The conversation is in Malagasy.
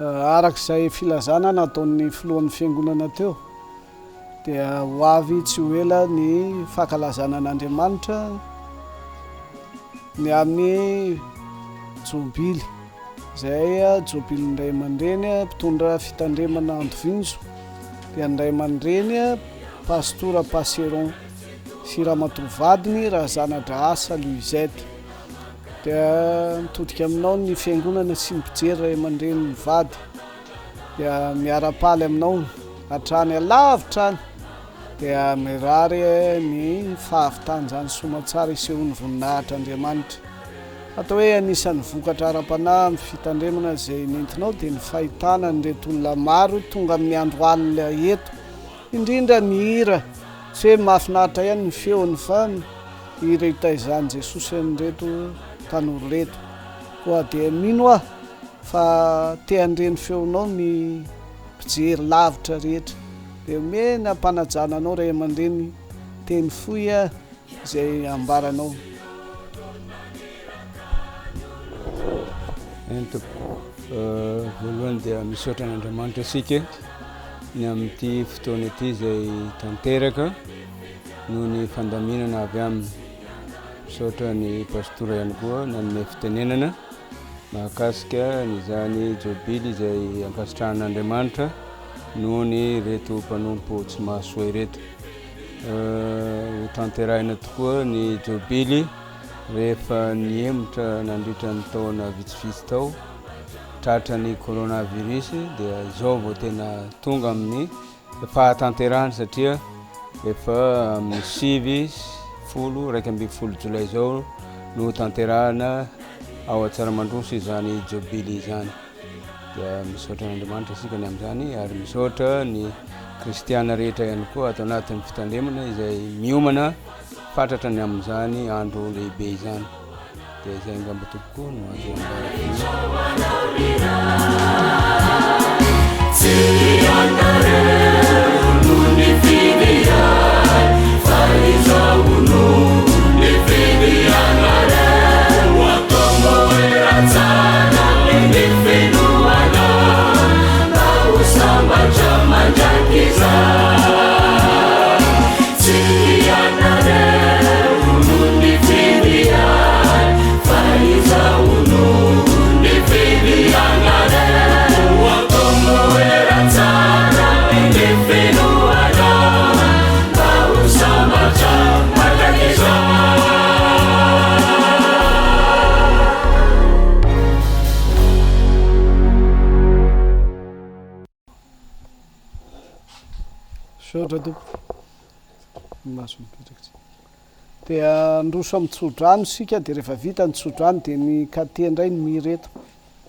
arak'izay filazana nataon'ny filohan'ny fiangonana teo dia ho avy tsy ho ela ny fankalazana an'Andriamanitra ny amin'ny jobily izay jobily ndray aman-dreny mpitondra Fitandremana Andovinjo dia ndray aman-dreny Pastora PASSERON sy Ramatoa Vadiny RAZANADRAHASA Louisette dia mitodika aminao ny fiangonana sy mipijery ray aman-dreny mivady dia miara-paly aminao hatrany alavitra any dia mirary ny fahavitanjany somatsara isehon'ny voninahitra Andriamanitra atao hoe anisan'ny vokatra ara-panahy amin'ny fitandremana izay nentinao dia ny fahitana nyreto olona maro tonga amin'ny andro alina eto indrindra ny hira tsy hoe mahafinaritra ihany ny feony fa hira hitaizany Jesosy nyreto tanora reto koa dia mino aho fa te-handreny feonao ny mpijery lavitra rehetra dia mena mpanajana anao ray aman-dreny teny foy izay ambaranao. Voalohany dia misaotra an'Andriamanitra isika ny amin'ity fotoana ity izay tanteraka noho ny fandaminana avy aminy. Misaotra ny pastora ihany koa nanome fitenenana mahakasika nyzany jobily izay ankasitrahan'Andriamanitra noho ny reto mpanompo tsy mahasoa reto. Ho tanterahina tokoa ny jobily rehefa niemotra nandritra ny taona vitsivitsy tao tratra ny coronavirus dia izao vao tena tonga amin'ny fahatanterahana satria efa amin'ny 9 Jolay izao no tanterahana ao Tsaramandroso izany jobily izany. Dia misaotra n'Andriamanitra isika ny amin'izany ary misaotra ny kristiana rehetra ihany koa atao anatin'ny fitandremana izay miomana fatratra ny amin'izany andro lehibe izany. Dia izay ngamba tokoa no azo dia androso amin'ny tsodrano sika dia rehefa vita ny tsodrano dia ny katy indray ny mireto